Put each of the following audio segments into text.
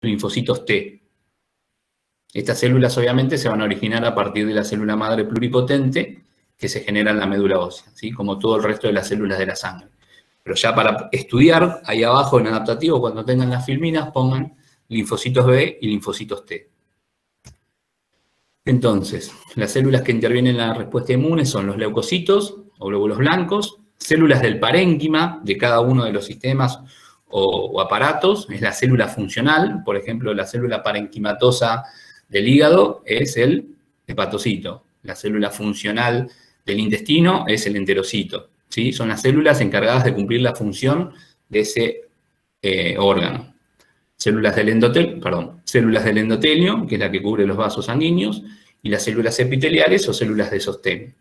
linfocitos T. Estas células obviamente se van a originar a partir de la célula madre pluripotente que se genera en la médula ósea, ¿sí? Como todo el resto de las células de la sangre. Pero ya para estudiar, ahí abajo en adaptativo, cuando tengan las filminas, pongan linfocitos B y linfocitos T. Entonces, las células que intervienen en la respuesta inmune son los leucocitos o glóbulos blancos, células del parénquima de cada uno de los sistemas o aparatos, es la célula funcional, por ejemplo, la célula parenquimatosa del hígado es el hepatocito, la célula funcional del intestino es el enterocito, ¿sí? Son las células encargadas de cumplir la función de ese órgano. Células del endotelio, que es la que cubre los vasos sanguíneos, y las células epiteliales o células de sostén.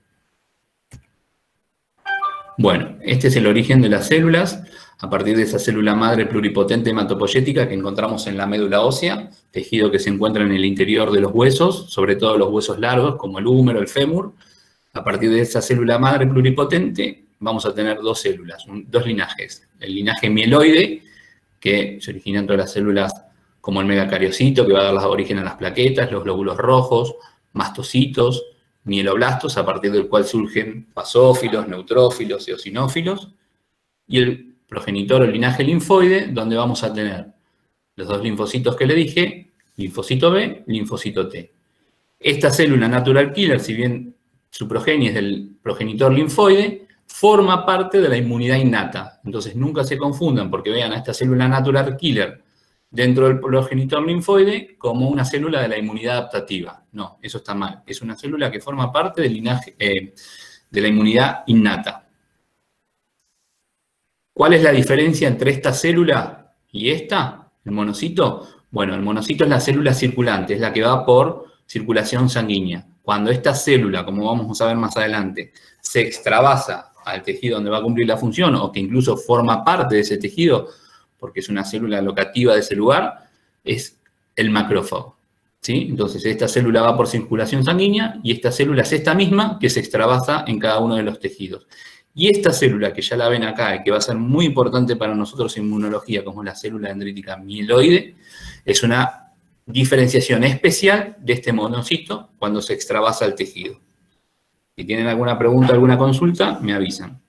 Bueno, este es el origen de las células, a partir de esa célula madre pluripotente hematopoyética que encontramos en la médula ósea, tejido que se encuentra en el interior de los huesos, sobre todo los huesos largos, como el húmero, el fémur. A partir de esa célula madre pluripotente vamos a tener dos células, dos linajes. El linaje mieloide, que se origina en todas las células como el megacariocito, que va a dar origen a las plaquetas, los glóbulos rojos, mastocitos, mieloblastos, a partir del cual surgen basófilos, neutrófilos, eosinófilos, y el progenitor o linaje linfoide, donde vamos a tener los dos linfocitos que le dije, linfocito B, linfocito T. Esta célula natural killer, si bien su progenie es del progenitor linfoide, forma parte de la inmunidad innata. Entonces nunca se confundan porque vean a esta célula natural killer dentro del progenitor linfoide como una célula de la inmunidad adaptativa. No, eso está mal. Es una célula que forma parte del linaje, de la inmunidad innata. ¿Cuál es la diferencia entre esta célula y esta, el monocito? Bueno, el monocito es la célula circulante, es la que va por circulación sanguínea. Cuando esta célula, como vamos a ver más adelante, se extravasa al tejido donde va a cumplir la función, o que incluso forma parte de ese tejido, porque es una célula locativa de ese lugar, es el macrófago, ¿sí? Entonces, esta célula va por circulación sanguínea, y esta célula es esta misma que se extravasa en cada uno de los tejidos. Y esta célula, que ya la ven acá, y que va a ser muy importante para nosotros en inmunología, como la célula dendrítica mieloide, es una diferenciación especial de este monocito cuando se extravasa el tejido. Si tienen alguna pregunta, alguna consulta, me avisan.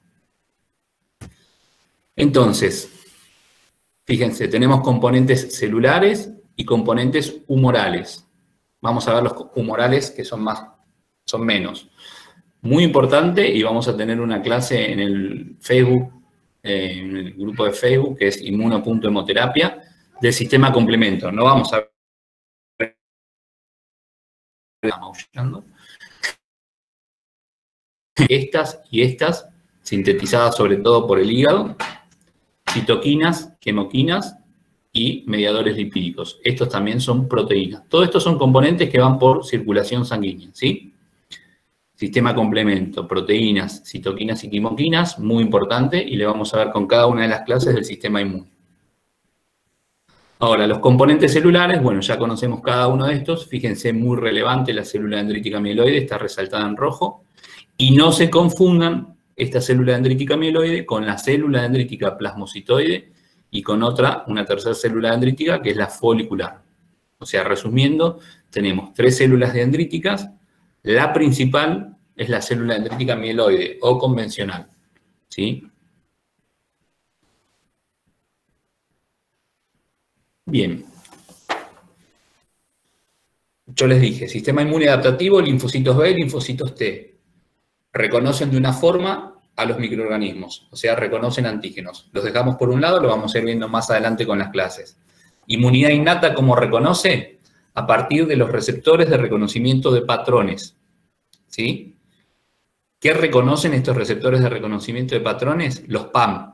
Entonces, fíjense, tenemos componentes celulares y componentes humorales. Vamos a ver los humorales que son menos. Muy importante, y vamos a tener una clase en el Facebook, en el grupo de Facebook, que es inmuno.hemoterapia, del sistema complemento. No vamos a ver estas y estas, sintetizadas sobre todo por el hígado, citoquinas, quemoquinas y mediadores lipídicos. Estos también son proteínas. Todos estos son componentes que van por circulación sanguínea, ¿sí? Sistema complemento, proteínas, citoquinas y quimoquinas, muy importante, y le vamos a ver con cada una de las clases del sistema inmune. Ahora, los componentes celulares, bueno, ya conocemos cada uno de estos. Fíjense, muy relevante, la célula dendrítica mieloide está resaltada en rojo. Y no se confundan esta célula dendrítica mieloide con la célula dendrítica plasmocitoide y con otra, una tercera célula dendrítica, que es la folicular. O sea, resumiendo, tenemos tres células dendríticas. La principal es la célula dendrítica mieloide o convencional, ¿sí? Bien. Yo les dije, sistema inmune adaptativo, linfocitos B, linfocitos T. Reconocen de una forma a los microorganismos, o sea, reconocen antígenos. Los dejamos por un lado, lo vamos a ir viendo más adelante con las clases. Inmunidad innata, ¿cómo reconoce? A partir de los receptores de reconocimiento de patrones, ¿sí? ¿Qué reconocen estos receptores de reconocimiento de patrones? Los PAM,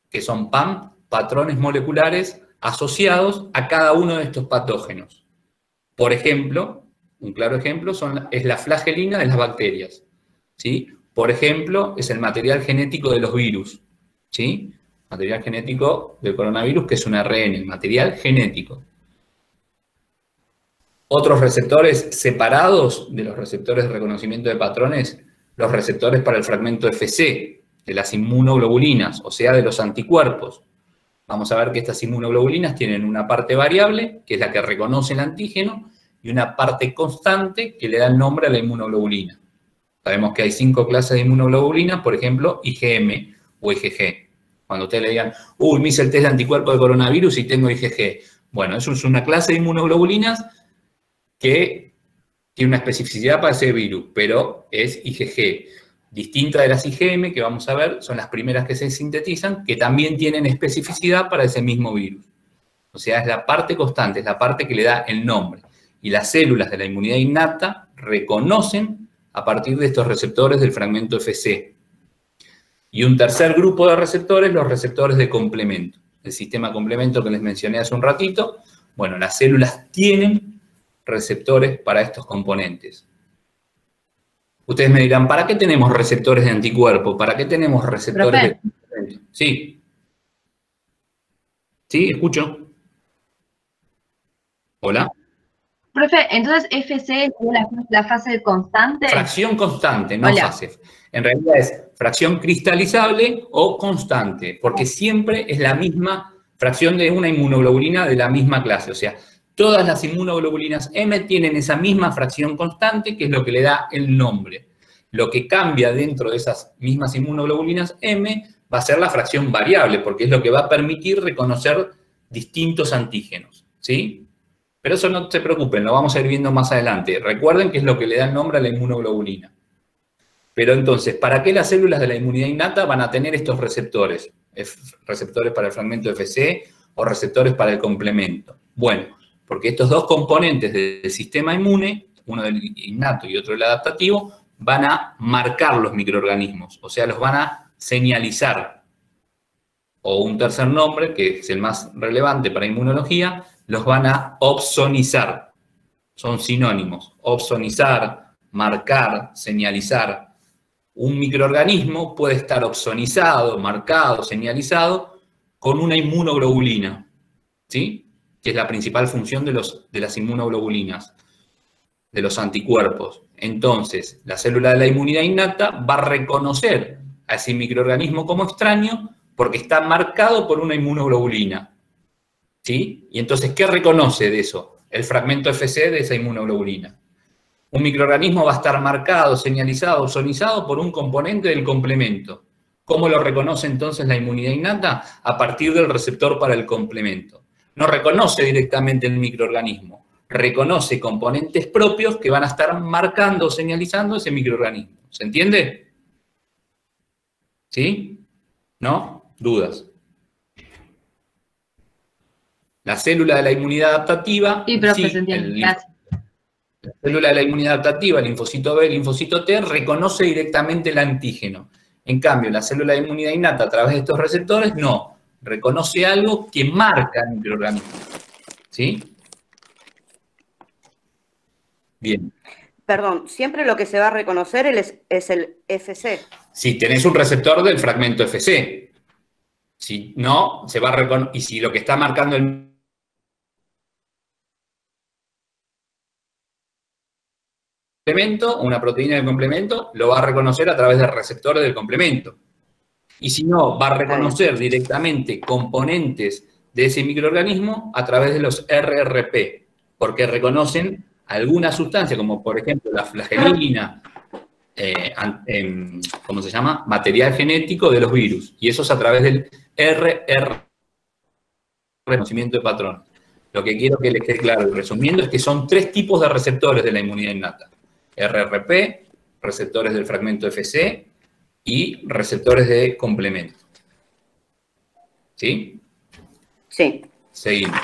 que son PAM, patrones moleculares asociados a cada uno de estos patógenos. Por ejemplo, un claro ejemplo es la flagelina de las bacterias, ¿sí? Por ejemplo, es el material genético de los virus, ¿sí? Material genético del coronavirus, que es un ARN, el material genético. Otros receptores separados de los receptores de reconocimiento de patrones, los receptores para el fragmento FC, de las inmunoglobulinas, o sea, de los anticuerpos. vamos a ver que estas inmunoglobulinas tienen una parte variable, que es la que reconoce el antígeno, y una parte constante que le da el nombre a la inmunoglobulina. Sabemos que hay 5 clases de inmunoglobulinas, por ejemplo, IgM o IgG. Cuando ustedes le digan, uy, me hice el test de anticuerpo de coronavirus y tengo IgG. Bueno, eso es una clase de inmunoglobulinas que tiene una especificidad para ese virus, pero es IgG. Distinta de las IgM, que vamos a ver, son las primeras que se sintetizan, que también tienen especificidad para ese mismo virus. O sea, es la parte constante, es la parte que le da el nombre. Y las células de la inmunidad innata reconocen a partir de estos receptores del fragmento Fc. Y un tercer grupo de receptores, los receptores de complemento. El sistema complemento que les mencioné hace un ratito, bueno, las células tienen receptores para estos componentes. Ustedes me dirán, ¿para qué tenemos receptores de anticuerpo? ¿Para qué tenemos receptores de complemento? Sí. Sí, escucho. Hola. Profe, entonces FC es la fase constante. Fracción constante, no Hola. fase. En realidad es fracción cristalizable o constante, porque siempre es la misma fracción de una inmunoglobulina de la misma clase. O sea, todas las inmunoglobulinas M tienen esa misma fracción constante, que es lo que le da el nombre. Lo que cambia dentro de esas mismas inmunoglobulinas M va a ser la fracción variable, porque es lo que va a permitir reconocer distintos antígenos, ¿sí? Pero eso no se preocupen, lo vamos a ir viendo más adelante. Recuerden que es lo que le da el nombre a la inmunoglobulina. Pero entonces, ¿para qué las células de la inmunidad innata van a tener estos receptores? Receptores para el fragmento Fc o receptores para el complemento. Bueno, porque estos dos componentes del sistema inmune, uno del innato y otro del adaptativo, van a marcar los microorganismos, o sea, los van a señalizar. O un tercer nombre, que es el más relevante para inmunología, los van a opsonizar. Son sinónimos. Opsonizar, marcar, señalizar. Un microorganismo puede estar opsonizado, marcado, señalizado con una inmunoglobulina, ¿sí? Que es la principal función de las inmunoglobulinas, de los anticuerpos. Entonces, la célula de la inmunidad innata va a reconocer a ese microorganismo como extraño porque está marcado por una inmunoglobulina, ¿sí? Y entonces, ¿qué reconoce de eso? El fragmento Fc de esa inmunoglobulina. Un microorganismo va a estar marcado, señalizado, ozonizado por un componente del complemento. ¿Cómo lo reconoce entonces la inmunidad innata? A partir del receptor para el complemento. No reconoce directamente el microorganismo, reconoce componentes propios que van a estar marcando o señalizando ese microorganismo. ¿Se entiende? ¿Sí? ¿No? ¿Dudas? La célula de la inmunidad adaptativa. Sí, profe, sí, se entiende. Gracias. La célula de la inmunidad adaptativa, el linfocito B, el linfocito T, reconoce directamente el antígeno. En cambio, la célula de inmunidad innata, a través de estos receptores, no. Reconoce algo que marca el microorganismo. ¿Sí? Bien. Perdón, siempre lo que se va a reconocer es el FC. Si tenés un receptor del fragmento Fc. Si no, se va a reconocer. Y si lo que está marcando el complemento, una proteína del complemento, lo va a reconocer a través del receptor del complemento. Y si no, va a reconocer directamente componentes de ese microorganismo a través de los RRP, porque reconocen alguna sustancia, como por ejemplo la flagelina, ¿cómo se llama? Material genético de los virus. Y eso es a través del RRP, reconocimiento de patrón. Lo que quiero que les quede claro, resumiendo, es que son 3 tipos de receptores de la inmunidad innata. RRP, receptores del fragmento Fc y receptores de complemento. ¿Sí? Sí. Seguimos.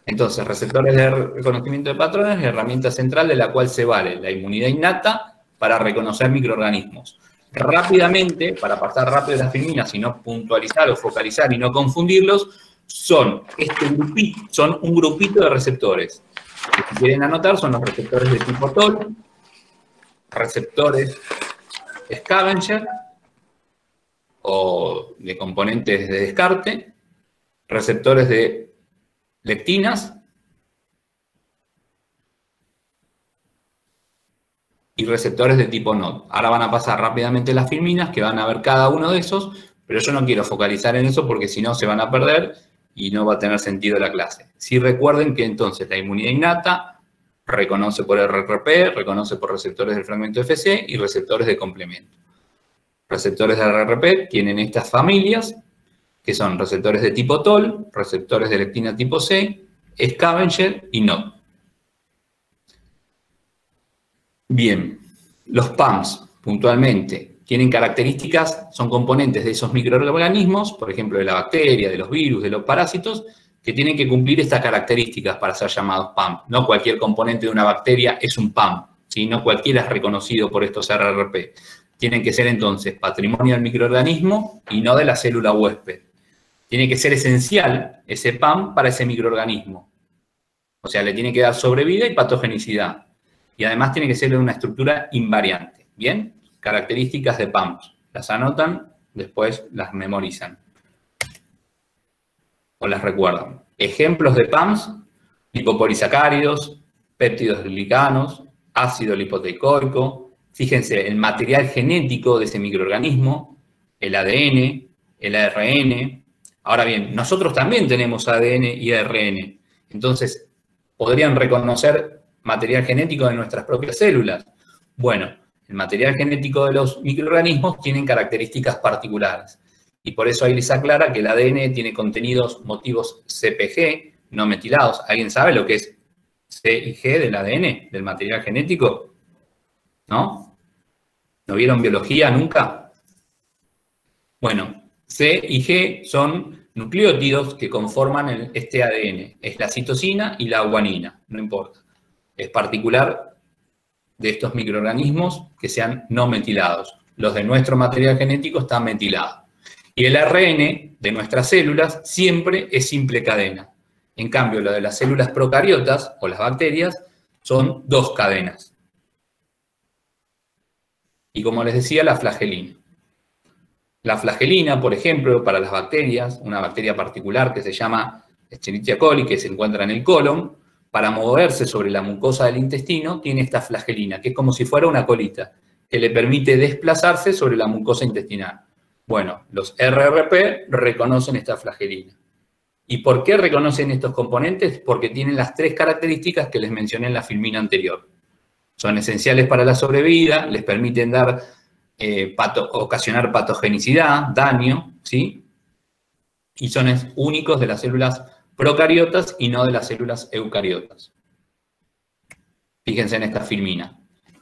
Entonces, receptores de reconocimiento de patrones, herramienta central de la cual se vale la inmunidad innata para reconocer microorganismos. Rápidamente, para pasar rápido las filminas y no puntualizar o focalizar y no confundirlos, son un grupito de receptores. Que si quieren anotar, son los receptores de tipo TOL, receptores scavenger o de componentes de descarte, receptores de lectinas y receptores de tipo NOD. Ahora van a pasar rápidamente las filminas que van a ver cada uno de esos, Pero yo no quiero focalizar en eso porque si no se van a perder y no va a tener sentido la clase. Sí, recuerden que entonces la inmunidad innata reconoce por RRP, reconoce por receptores del fragmento FC y receptores de complemento. Receptores de RRP tienen estas familias, que son receptores de tipo TOL, receptores de leptina tipo C, scavenger y NOD. Bien, los PAMs, puntualmente, tienen características, son componentes de esos microorganismos, por ejemplo, de la bacteria, de los virus, de los parásitos, que tienen que cumplir estas características para ser llamados PAM. No cualquier componente de una bacteria es un PAM, ¿sí? No cualquiera es reconocido por estos RRP. Tienen que ser entonces patrimonio del microorganismo y no de la célula huésped. Tiene que ser esencial ese PAM para ese microorganismo. O sea, le tiene que dar sobrevida y patogenicidad. Y además tiene que ser de una estructura invariante. ¿Bien? Características de PAMs. Las anotan, después las memorizan. O las recuerdan. Ejemplos de PAMs: lipopolisacáridos, péptidos glicanos, ácido lipoteicoico. Fíjense, el material genético de ese microorganismo, el ADN, el ARN. Ahora bien, nosotros también tenemos ADN y ARN. Entonces, ¿podrían reconocer material genético de nuestras propias células? Bueno, el material genético de los microorganismos tienen características particulares. Y por eso ahí les aclara que el ADN tiene contenidos motivos CpG, no metilados. ¿Alguien sabe lo que es C y G del ADN, del material genético? ¿No? ¿No vieron biología nunca? Bueno, C y G son nucleótidos que conforman este ADN. Es la citosina y la guanina, no importa. Es particular de estos microorganismos que sean no metilados. Los de nuestro material genético están metilados. Y el ARN de nuestras células siempre es simple cadena. En cambio, lo de las células procariotas o las bacterias son dos cadenas. Y como les decía, la flagelina. La flagelina, por ejemplo, para las bacterias, una bacteria particular que se llama Escherichia coli, que se encuentra en el colon, para moverse sobre la mucosa del intestino, tiene esta flagelina, que es como si fuera una colita, que le permite desplazarse sobre la mucosa intestinal. Bueno, los RRP reconocen esta flagelina. ¿Y por qué reconocen estos componentes? Porque tienen las tres características que les mencioné en la filmina anterior. Son esenciales para la sobrevida, les permiten ocasionar patogenicidad, daño, ¿sí? Y son únicos de las células procariotas y no de las células eucariotas. Fíjense en esta filmina.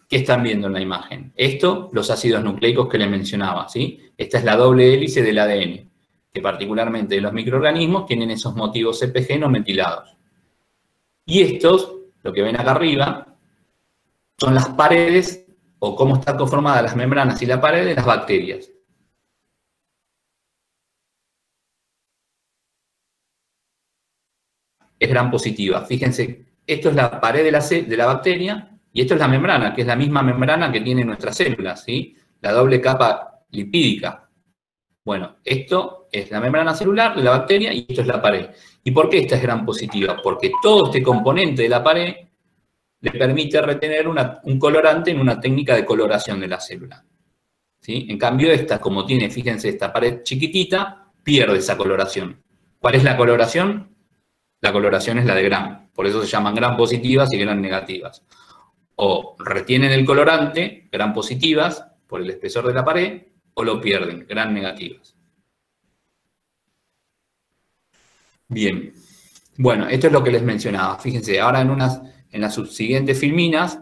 ¿Qué están viendo en la imagen? Esto, los ácidos nucleicos que les mencionaba, ¿sí? Esta es la doble hélice del ADN, que particularmente de los microorganismos tienen esos motivos CpG no metilados. Y estos, lo que ven acá arriba, son las paredes o cómo están conformadas las membranas y la pared de las bacterias. Es gram positiva. Fíjense, esto es la pared de la bacteria y esto es la membrana, que es la misma membrana que tienen nuestras células, ¿sí? La doble capa lipídica. Bueno, esto es la membrana celular de la bacteria y esto es la pared. ¿Y por qué esta es gram positiva? Porque todo este componente de la pared le permite retener un colorante en una técnica de coloración de la célula, ¿sí? En cambio esta, como tiene, fíjense, esta pared chiquitita, pierde esa coloración. ¿Cuál es la coloración? La coloración es la de gram. Por eso se llaman gram positivas y gram negativas. O retienen el colorante, gram positivas, por el espesor de la pared, o lo pierden, gram negativas. Bien. Bueno, esto es lo que les mencionaba. Fíjense, ahora en las subsiguientes filminas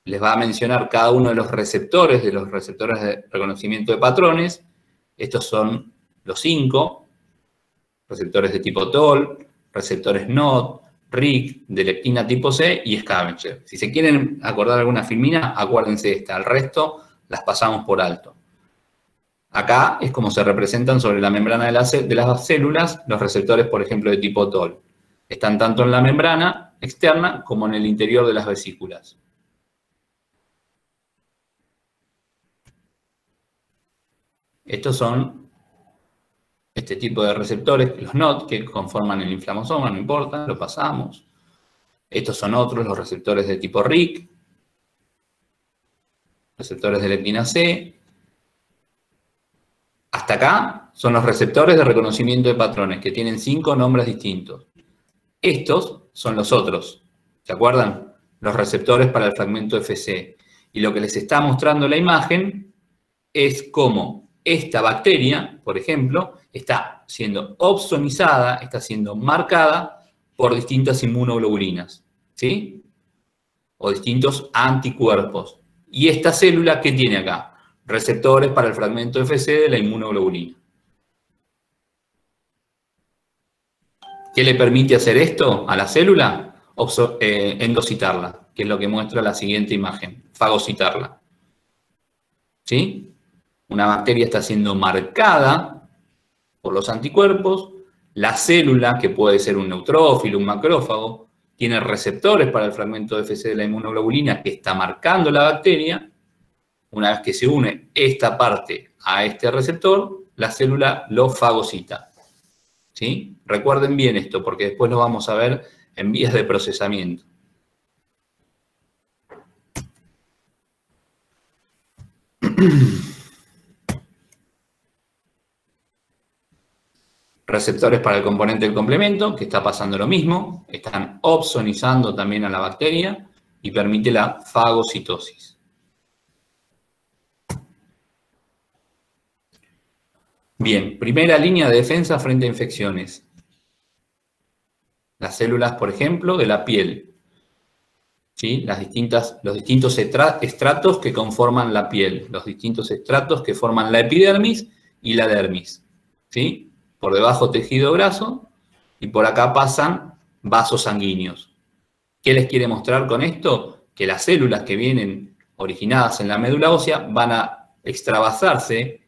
les va a mencionar cada uno de los receptores de reconocimiento de patrones. Estos son los 5, receptores de tipo TOL, receptores NOD, RIC, de leptina tipo C y scavenger. Si se quieren acordar alguna filmina, acuérdense esta. El resto las pasamos por alto. Acá es como se representan sobre la membrana de las células los receptores, por ejemplo, de tipo TOL. Están tanto en la membrana externa como en el interior de las vesículas. Estos son este tipo de receptores, los NOD, que conforman el inflamosoma, no importa, lo pasamos. Estos son otros, los receptores de tipo RIC, receptores de leptina C. Hasta acá son los receptores de reconocimiento de patrones, que tienen 5 nombres distintos. Estos son los otros, ¿se acuerdan? Los receptores para el fragmento FC. Y lo que les está mostrando la imagen es cómo esta bacteria, por ejemplo, está siendo opsonizada, está siendo marcada por distintas inmunoglobulinas, ¿sí? O distintos anticuerpos. Y esta célula, ¿qué tiene acá? Receptores para el fragmento FC de la inmunoglobulina. ¿Qué le permite hacer esto a la célula? Endocitarla, que es lo que muestra la siguiente imagen, fagocitarla. ¿Sí? Una bacteria está siendo marcada por los anticuerpos, la célula, que puede ser un neutrófilo, un macrófago, tiene receptores para el fragmento FC de la inmunoglobulina que está marcando la bacteria. Una vez que se une esta parte a este receptor, la célula lo fagocita. ¿Sí? Recuerden bien esto, porque después lo vamos a ver en vías de procesamiento. Receptores para el componente del complemento, que está pasando lo mismo, están opsonizando también a la bacteria y permite la fagocitosis. Bien, primera línea de defensa frente a infecciones. Las células, por ejemplo, de la piel. ¿Sí? Los distintos estratos que conforman la piel. Los distintos estratos que forman la epidermis y la dermis. ¿Sí? Por debajo tejido graso y por acá pasan vasos sanguíneos. ¿Qué les quiere mostrar con esto? Que las células que vienen originadas en la médula ósea van a extravasarse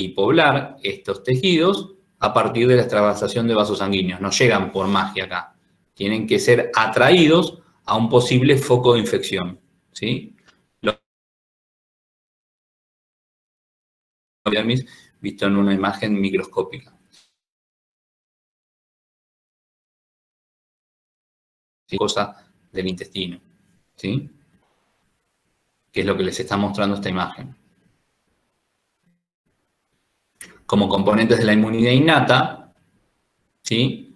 y poblar estos tejidos a partir de la extravasación de vasos sanguíneos. No llegan por magia acá. Tienen que ser atraídos a un posible foco de infección. ¿Sí? Visto en una imagen microscópica. ¿Sí? Cosa del intestino. ¿Sí? Que es lo que les está mostrando esta imagen. Como componentes de la inmunidad innata, ¿sí?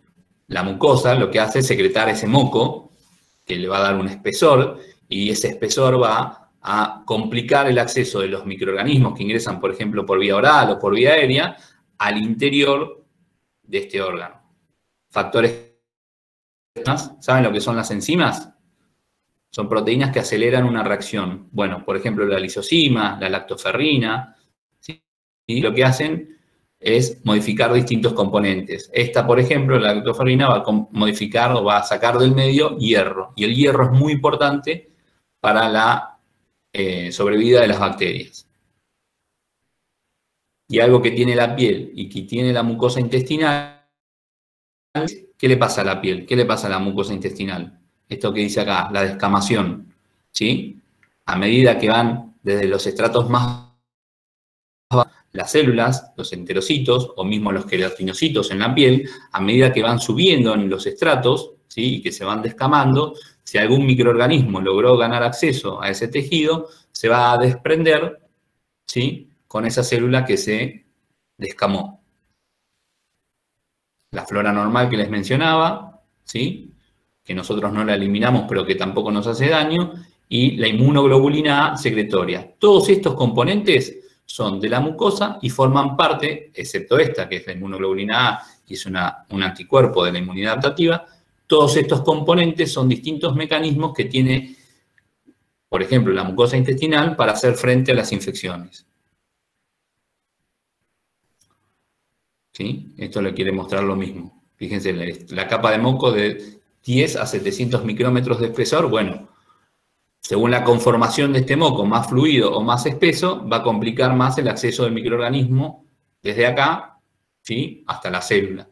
La mucosa lo que hace es secretar ese moco, que le va a dar un espesor, y ese espesor va a complicar el acceso de los microorganismos que ingresan, por ejemplo, por vía oral o por vía aérea, al interior de este órgano. Factores. ¿Saben lo que son las enzimas? Son proteínas que aceleran una reacción. Bueno, por ejemplo, la lisozima, la lactoferrina, ¿sí? Y lo que hacen es modificar distintos componentes. Esta, por ejemplo, la lactoferrina va a modificar o va a sacar del medio hierro. Y el hierro es muy importante para la sobrevida de las bacterias. Y algo que tiene la piel y que tiene la mucosa intestinal, ¿qué le pasa a la piel? ¿Qué le pasa a la mucosa intestinal? Esto que dice acá, la descamación. ¿Sí? A medida que van desde los estratos más bajos, las células, los enterocitos o mismo los queratinocitos en la piel, a medida que van subiendo en los estratos, ¿sí? Y que se van descamando, si algún microorganismo logró ganar acceso a ese tejido, se va a desprender, ¿sí? Con esa célula que se descamó. La flora normal que les mencionaba, ¿sí? Que nosotros no la eliminamos, pero que tampoco nos hace daño, y la inmunoglobulina A secretoria. Todos estos componentes son de la mucosa y forman parte, excepto esta, que es la inmunoglobulina A, que es un anticuerpo de la inmunidad adaptativa. Todos estos componentes son distintos mecanismos que tiene, por ejemplo, la mucosa intestinal para hacer frente a las infecciones. ¿Sí? Esto le quiere mostrar lo mismo. Fíjense, la capa de moco de 10 a 700 micrómetros de espesor, bueno, según la conformación de este moco, más fluido o más espeso, va a complicar más el acceso del microorganismo desde acá, ¿sí? Hasta la célula.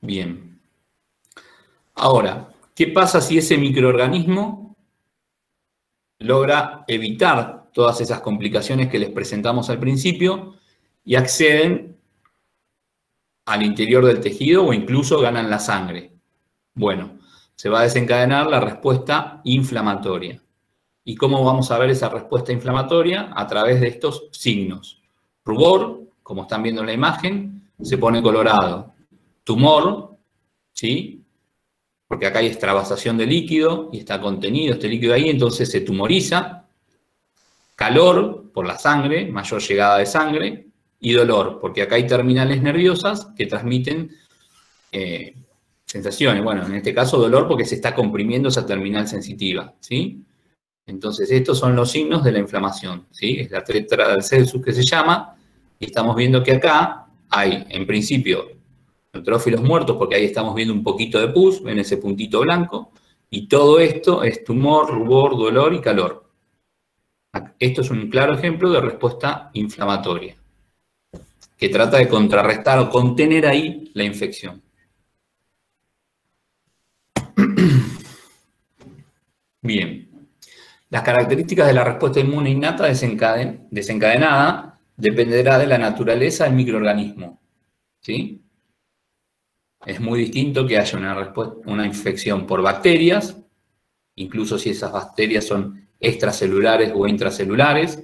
Bien. Ahora, ¿qué pasa si ese microorganismo logra evitar todas esas complicaciones que les presentamos al principio y acceden al interior del tejido o incluso ganan la sangre? Bueno, se va a desencadenar la respuesta inflamatoria. ¿Y cómo vamos a ver esa respuesta inflamatoria? A través de estos signos. Rubor, como están viendo en la imagen, se pone colorado. Tumor, ¿sí? Porque acá hay extravasación de líquido y está contenido este líquido ahí, entonces se tumoriza. Calor, por la sangre, mayor llegada de sangre. Y dolor, porque acá hay terminales nerviosas que transmiten sensaciones. Bueno, en este caso dolor porque se está comprimiendo esa terminal sensitiva, ¿sí? Entonces, estos son los signos de la inflamación, ¿sí? Es la tetra del Celsus que se llama, y estamos viendo que acá hay, en principio, neutrófilos muertos, porque ahí estamos viendo un poquito de pus, ven ese puntito blanco, y todo esto es tumor, rubor, dolor y calor. Esto es un claro ejemplo de respuesta inflamatoria, que trata de contrarrestar o contener ahí la infección. Bien. Las características de la respuesta inmune innata desencadenada dependerá de la naturaleza del microorganismo, ¿sí? Es muy distinto que haya una infección por bacterias, incluso si esas bacterias son extracelulares o intracelulares.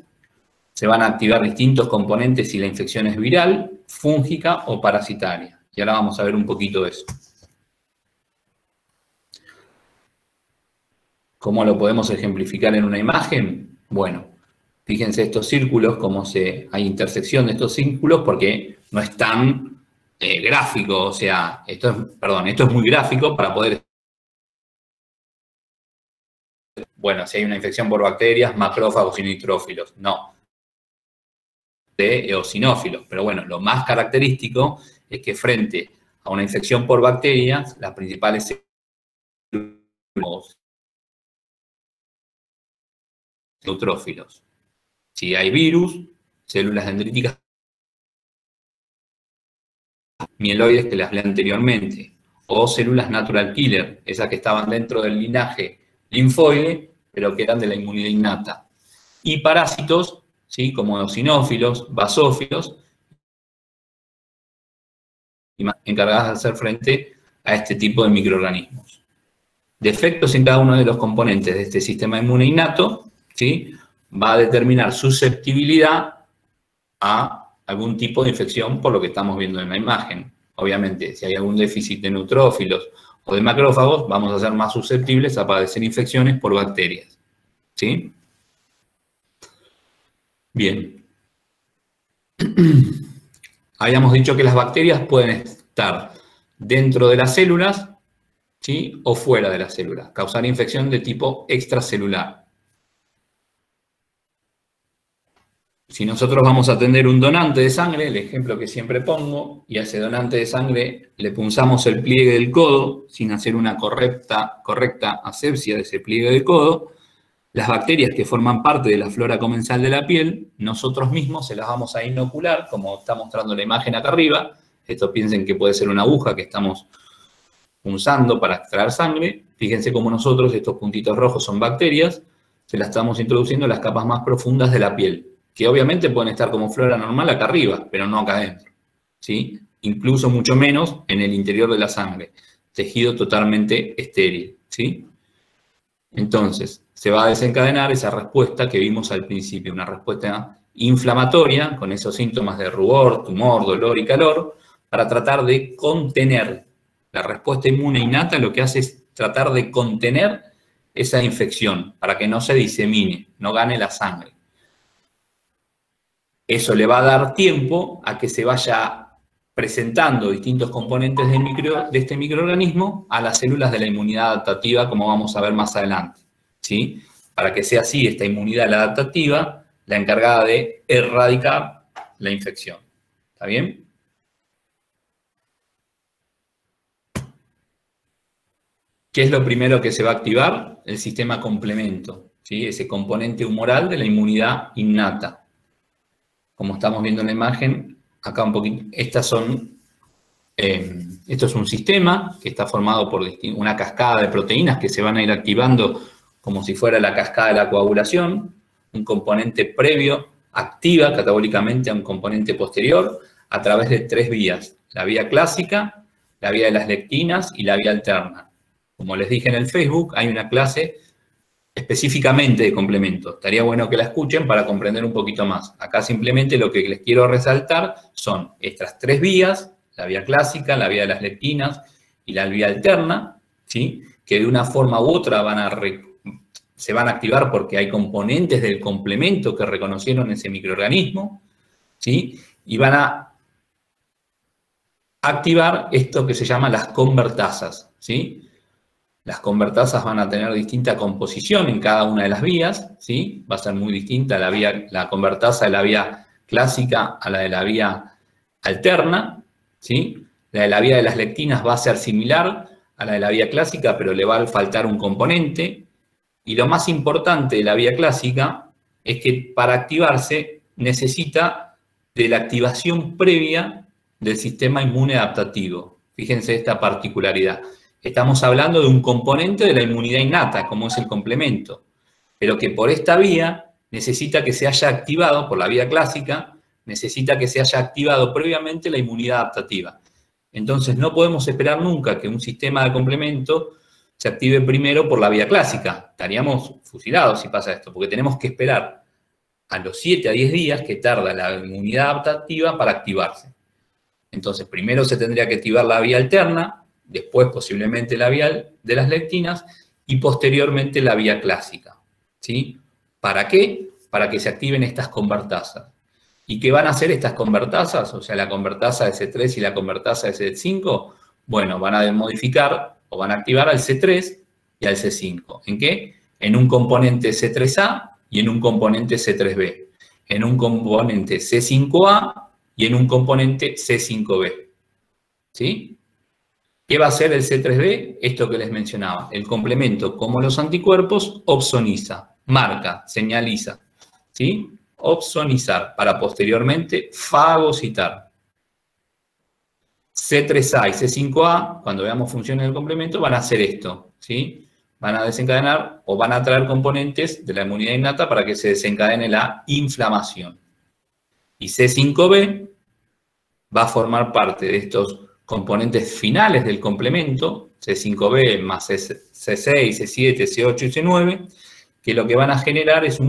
Se van a activar distintos componentes si la infección es viral, fúngica o parasitaria. Y ahora vamos a ver un poquito de eso. ¿Cómo lo podemos ejemplificar en una imagen? Bueno, fíjense estos círculos, cómo hay intersección de estos círculos, porque no es tan gráfico, o sea, esto es muy gráfico para poder... Bueno, si hay una infección por bacterias, macrófagos y neutrófilos, no. De eosinófilos, pero bueno, lo más característico es que frente a una infección por bacterias, las principales neutrófilos. Si hay virus, células dendríticas mieloides que les hablé anteriormente, o células natural killer, esas que estaban dentro del linaje linfoide, pero que eran de la inmunidad innata. Y parásitos, ¿sí? Como eosinófilos, basófilos, encargadas de hacer frente a este tipo de microorganismos. Defectos en cada uno de los componentes de este sistema inmune innato, ¿sí? Va a determinar susceptibilidad a algún tipo de infección por lo que estamos viendo en la imagen. Obviamente, si hay algún déficit de neutrófilos o de macrófagos, vamos a ser más susceptibles a padecer infecciones por bacterias, ¿sí? Bien. Habíamos dicho que las bacterias pueden estar dentro de las células, ¿sí? O fuera de las células, causar infección de tipo extracelular. Si nosotros vamos a atender un donante de sangre, el ejemplo que siempre pongo, y a ese donante de sangre le punzamos el pliegue del codo sin hacer una correcta asepsia de ese pliegue del codo, las bacterias que forman parte de la flora comensal de la piel, nosotros mismos se las vamos a inocular, como está mostrando la imagen acá arriba. Esto piensen que puede ser una aguja que estamos punzando para extraer sangre. Fíjense cómo nosotros, estos puntitos rojos son bacterias, se las estamos introduciendo en las capas más profundas de la piel, que obviamente pueden estar como flora normal acá arriba, pero no acá adentro, ¿sí? Incluso mucho menos en el interior de la sangre, tejido totalmente estéril, ¿sí? Entonces, se va a desencadenar esa respuesta que vimos al principio, una respuesta inflamatoria, con esos síntomas de rubor, tumor, dolor y calor, para tratar de contener. La respuesta inmune innata lo que hace es tratar de contener esa infección, para que no se disemine, no gane la sangre. Eso le va a dar tiempo a que se vaya presentando distintos componentes de este microorganismo a las células de la inmunidad adaptativa, como vamos a ver más adelante, ¿sí? Para que sea así esta inmunidad adaptativa la encargada de erradicar la infección. ¿Está bien? ¿Qué es lo primero que se va a activar? El sistema complemento, ¿sí? Ese componente humoral de la inmunidad innata. Como estamos viendo en la imagen, acá un poquito, esto es un sistema que está formado por una cascada de proteínas que se van a ir activando como si fuera la cascada de la coagulación. Un componente previo activa catabólicamente a un componente posterior a través de 3 vías. La vía clásica, la vía de las lectinas y la vía alterna. Como les dije en el Facebook, hay una clase específicamente de complemento. Estaría bueno que la escuchen para comprender un poquito más. Acá simplemente lo que les quiero resaltar son estas tres vías, la vía clásica, la vía de las leptinas y la vía alterna, ¿sí? Que de una forma u otra se van a activar porque hay componentes del complemento que reconocieron ese microorganismo, ¿sí? Y van a activar esto que se llama las convertasas, ¿sí? Las convertasas van a tener distinta composición en cada una de las vías, ¿sí? Va a ser muy distinta la convertasa de la vía clásica a la de la vía alterna, ¿sí? La de la vía de las lectinas va a ser similar a la de la vía clásica, pero le va a faltar un componente. Y lo más importante de la vía clásica es que para activarse necesita de la activación previa del sistema inmune adaptativo. Fíjense esta particularidad. Estamos hablando de un componente de la inmunidad innata, como es el complemento, pero que por esta vía necesita que se haya activado, por la vía clásica, necesita que se haya activado previamente la inmunidad adaptativa. Entonces no podemos esperar nunca que un sistema de complemento se active primero por la vía clásica. Estaríamos fusilados si pasa esto, porque tenemos que esperar a los 7 a 10 días que tarda la inmunidad adaptativa para activarse. Entonces primero se tendría que activar la vía alterna, después posiblemente la vía de las lectinas y posteriormente la vía clásica, ¿sí? ¿Para qué? Para que se activen estas convertasas. ¿Y qué van a hacer estas convertasas? O sea, la convertasa C3 y la convertasa C5, bueno, van a modificar o van a activar al C3 y al C5. ¿En qué? En un componente C3A y en un componente C3B. En un componente C5A y en un componente C5B. ¿Sí? ¿Qué va a hacer el C3B? Esto que les mencionaba. El complemento, como los anticuerpos, opsoniza, marca, señaliza. ¿Sí? Opsonizar, para posteriormente fagocitar. C3A y C5A, cuando veamos funciones del complemento, van a hacer esto. ¿Sí? Van a desencadenar o van a traer componentes de la inmunidad innata para que se desencadene la inflamación. Y C5B va a formar parte de estos componentes finales del complemento, C5B más C6, C7, C8 y C9, que lo que van a generar es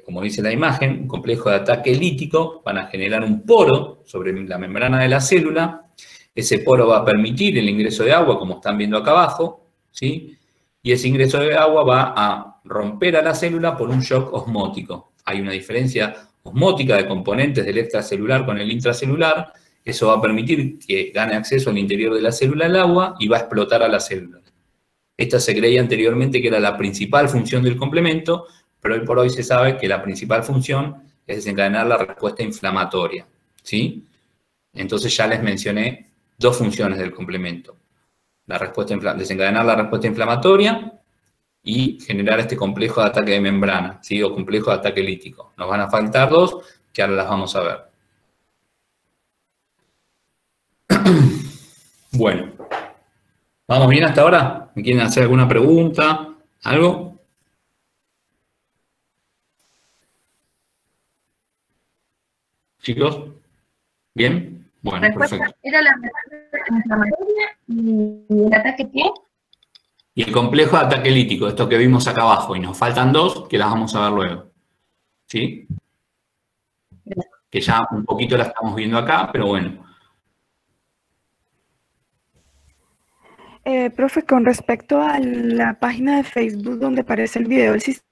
como dice la imagen, un complejo de ataque lítico. Van a generar un poro sobre la membrana de la célula. Ese poro va a permitir el ingreso de agua, como están viendo acá abajo, ¿sí? Y ese ingreso de agua va a romper a la célula por un shock osmótico. Hay una diferencia osmótica de componentes del extracelular con el intracelular. Eso va a permitir que gane acceso al interior de la célula el agua y va a explotar a la célula. Esta se creía anteriormente que era la principal función del complemento, pero hoy por hoy se sabe que la principal función es desencadenar la respuesta inflamatoria, ¿sí? Entonces ya les mencioné dos funciones del complemento. Desencadenar la respuesta inflamatoria y generar este complejo de ataque de membrana, ¿sí? O complejo de ataque lítico. Nos van a faltar dos, que ahora las vamos a ver. Bueno, ¿vamos bien hasta ahora? ¿Me quieren hacer alguna pregunta? ¿Algo? ¿Chicos? ¿Bien? Bueno, perfecto. Era la respuesta inflamatoria y el ataque ¿qué? Y el complejo de ataque lítico, esto que vimos acá abajo, y nos faltan dos que las vamos a ver luego. ¿Sí? Que ya un poquito la estamos viendo acá, pero bueno. Profe, con respecto a la página de Facebook donde aparece el video del sistema,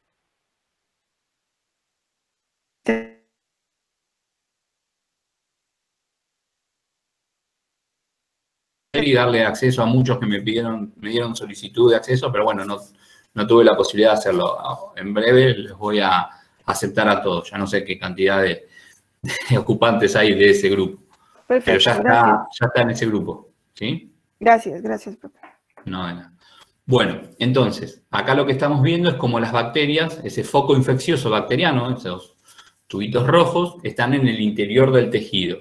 y darle acceso a muchos que me dieron solicitud de acceso, pero bueno, no tuve la posibilidad de hacerlo. En breve les voy a aceptar a todos. Ya no sé qué cantidad de ocupantes hay de ese grupo. Perfecto, pero ya está en ese grupo. ¿Sí? Gracias, profe. No, de nada. Bueno, entonces, acá lo que estamos viendo es cómo las bacterias, ese foco infeccioso bacteriano, esos tubitos rojos, están en el interior del tejido.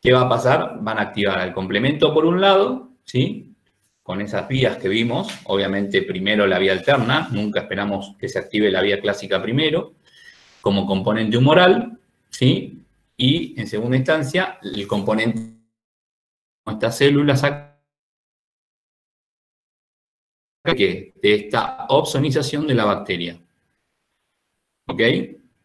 ¿Qué va a pasar? Van a activar el complemento por un lado, ¿sí? Con esas vías que vimos, obviamente primero la vía alterna, nunca esperamos que se active la vía clásica primero, como componente humoral, ¿sí? Y en segunda instancia, el componente de estas células acá de esta opsonización de la bacteria. ¿Ok?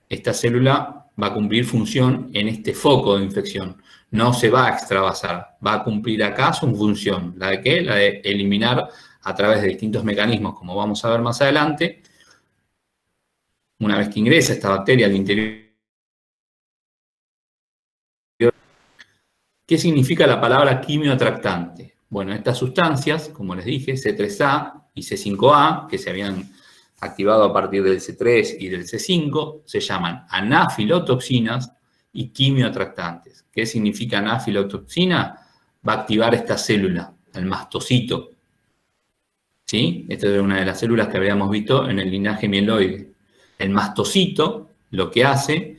Esta célula va a cumplir función en este foco de infección. No se va a extravasar, va a cumplir acá su función. ¿La de qué? La de eliminar a través de distintos mecanismos, como vamos a ver más adelante. Una vez que ingresa esta bacteria al interior. ¿Qué significa la palabra quimioatractante? Bueno, estas sustancias, como les dije, C3A y C5A, que se habían activado a partir del C3 y del C5, se llaman anafilotoxinas y quimioatractantes. ¿Qué significa anafilotoxina? Va a activar esta célula, el mastocito. ¿Sí? Esta es una de las células que habíamos visto en el linaje mieloide. El mastocito lo que hace,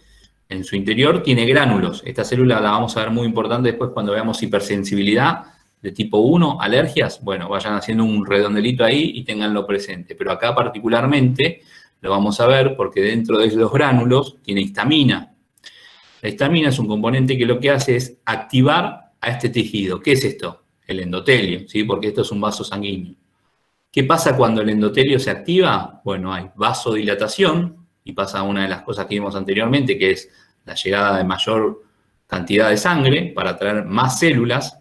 en su interior tiene gránulos. Esta célula la vamos a ver muy importante después cuando veamos hipersensibilidad de tipo 1, alergias. Bueno, vayan haciendo un redondelito ahí y ténganlo presente. Pero acá particularmente lo vamos a ver porque dentro de los gránulos tiene histamina. La histamina es un componente que lo que hace es activar a este tejido. ¿Qué es esto? El endotelio, ¿sí? Porque esto es un vaso sanguíneo. ¿Qué pasa cuando el endotelio se activa? Bueno, hay vasodilatación y pasa una de las cosas que vimos anteriormente, que es la llegada de mayor cantidad de sangre para atraer más células,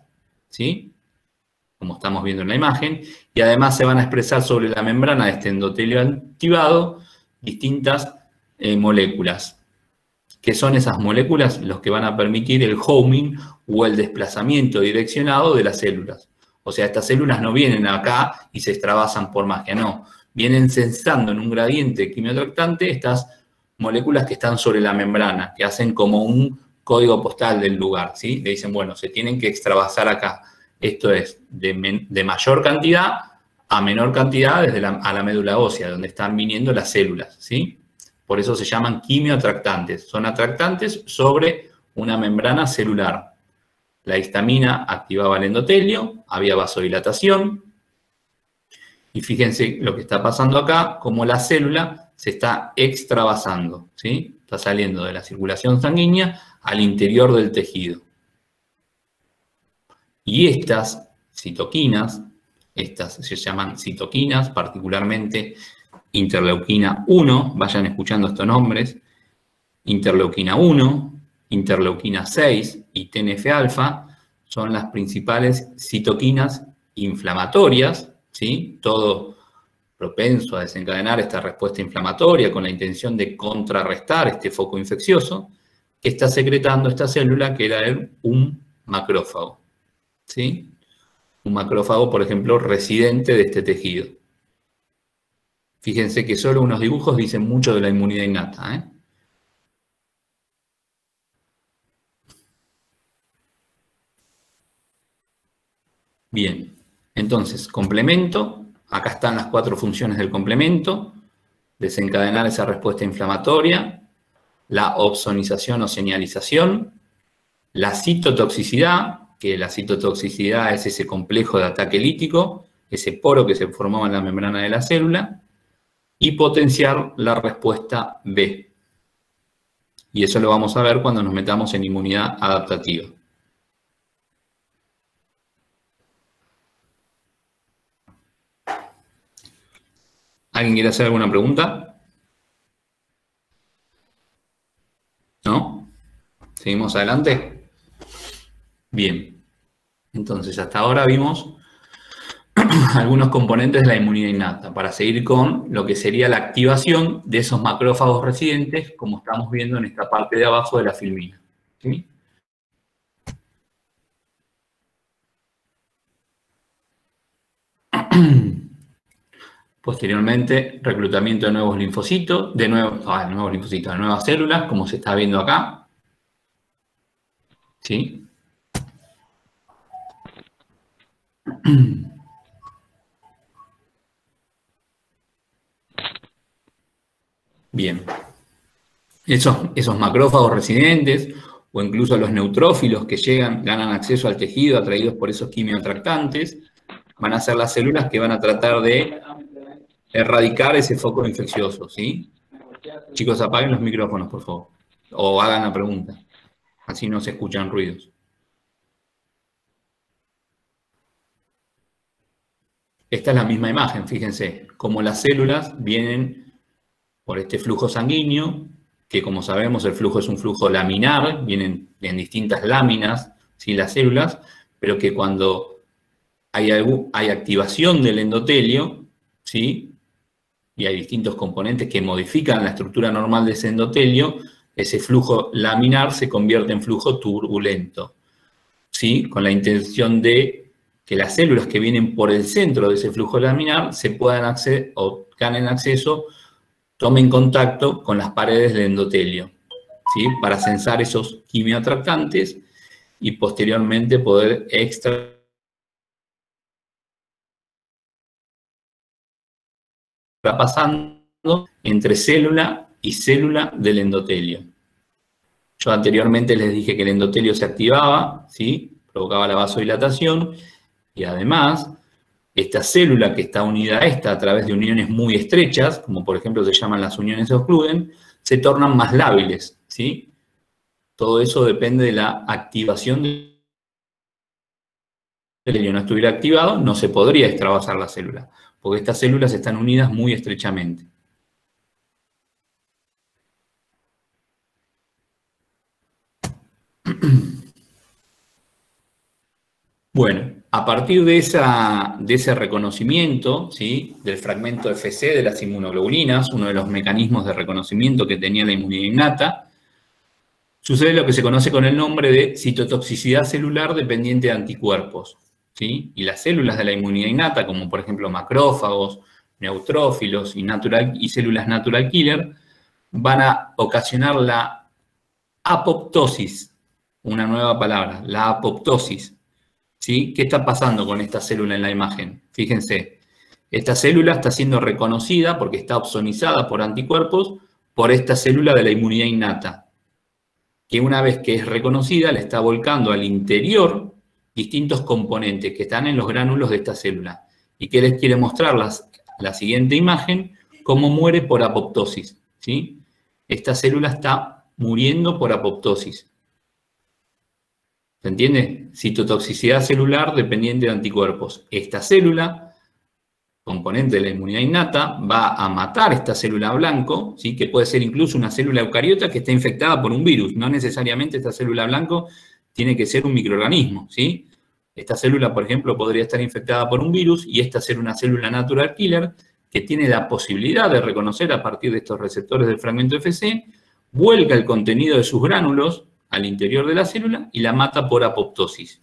¿sí? Como estamos viendo en la imagen, y además se van a expresar sobre la membrana de este endotelio activado distintas moléculas. ¿Qué son esas moléculas? Los que van a permitir el homing o el desplazamiento direccionado de las células. O sea, estas células no vienen acá y se extravasan por magia, no. Vienen censando en un gradiente quimioatractante estas moléculas que están sobre la membrana, que hacen como un código postal del lugar, ¿sí? Le dicen, bueno, se tienen que extravasar acá. Esto es de mayor cantidad a menor cantidad desde a la médula ósea, donde están viniendo las células, ¿sí? Por eso se llaman quimioatractantes. Son atractantes sobre una membrana celular. La histamina activaba el endotelio, había vasodilatación. Y fíjense lo que está pasando acá, como la célula se está extravasando, ¿sí? Está saliendo de la circulación sanguínea al interior del tejido. Y estas citoquinas, estas se llaman citoquinas, particularmente interleuquina 1, vayan escuchando estos nombres, interleuquina 1, interleuquina 6 y TNF-alfa son las principales citoquinas inflamatorias, ¿sí? Todo propenso a desencadenar esta respuesta inflamatoria con la intención de contrarrestar este foco infeccioso que está secretando esta célula que era un macrófago, ¿sí? Un macrófago, por ejemplo, residente de este tejido. Fíjense que solo unos dibujos dicen mucho de la inmunidad innata, ¿eh? Bien, entonces, complemento. Acá están las 4 funciones del complemento. Desencadenar esa respuesta inflamatoria, la opsonización o señalización, la citotoxicidad, que la citotoxicidad es ese complejo de ataque lítico, ese poro que se formó en la membrana de la célula, y potenciar la respuesta B. Y eso lo vamos a ver cuando nos metamos en inmunidad adaptativa. ¿Alguien quiere hacer alguna pregunta? ¿No? ¿Seguimos adelante? Bien. Entonces, hasta ahora vimos algunos componentes de la inmunidad innata para seguir con lo que sería la activación de esos macrófagos residentes, como estamos viendo en esta parte de abajo de la filmina, ¿sí? Posteriormente, reclutamiento de nuevos linfocitos, de nuevas células, como se está viendo acá. ¿Sí? Bien. Esos macrófagos residentes, o incluso los neutrófilos que ganan acceso al tejido atraídos por esos quimioatractantes, van a ser las células que van a tratar de erradicar ese foco infeccioso, ¿sí? Chicos, apaguen los micrófonos, por favor. O hagan la pregunta. Así no se escuchan ruidos. esta es la misma imagen, fíjense, como las células vienen por este flujo sanguíneo, que como sabemos el flujo es un flujo laminar, vienen en distintas láminas, ¿sí? Las células, pero que cuando hay activación del endotelio, ¿sí? Y hay distintos componentes que modifican la estructura normal de ese endotelio, ese flujo laminar se convierte en flujo turbulento, ¿sí? Con la intención de que las células que vienen por el centro de ese flujo laminar se puedan acceder o ganen acceso, tomen contacto con las paredes del endotelio, ¿sí? Para censar esos quimioatractantes y posteriormente poder extraer pasando entre célula y célula del endotelio. Yo anteriormente les dije que el endotelio se activaba, ¿sí? Provocaba la vasodilatación y además esta célula que está unida a esta a través de uniones muy estrechas, como por ejemplo se llaman las uniones Occludens, se tornan más lábiles, ¿sí? Todo eso depende de la activación del endotelio. No estuviera activado, no se podría extravasar la célula, porque estas células están unidas muy estrechamente. Bueno, a partir de ese reconocimiento, ¿sí? Del fragmento FC de las inmunoglobulinas, uno de los mecanismos de reconocimiento que tenía la inmunidad innata, sucede lo que se conoce con el nombre de citotoxicidad celular dependiente de anticuerpos, ¿sí? Y las células de la inmunidad innata, como por ejemplo macrófagos, neutrófilos y células natural killer, van a ocasionar la apoptosis, una nueva palabra, la apoptosis. ¿Sí? ¿Qué está pasando con esta célula en la imagen? Fíjense, esta célula está siendo reconocida porque está opsonizada por anticuerpos por esta célula de la inmunidad innata, que una vez que es reconocida le está volcando al interior distintos componentes que están en los gránulos de esta célula. ¿Y qué les quiere mostrar la siguiente imagen? Cómo muere por apoptosis, ¿sí? Esta célula está muriendo por apoptosis. ¿Se entiende? Citotoxicidad celular dependiente de anticuerpos. Esta célula, componente de la inmunidad innata, va a matar esta célula blanco, ¿sí? Que puede ser incluso una célula eucariota que está infectada por un virus. No necesariamente esta célula blanco tiene que ser un microorganismo, ¿sí? Esta célula, por ejemplo, podría estar infectada por un virus y esta ser una célula natural killer que tiene la posibilidad de reconocer a partir de estos receptores del fragmento FC, vuelca el contenido de sus gránulos al interior de la célula y la mata por apoptosis.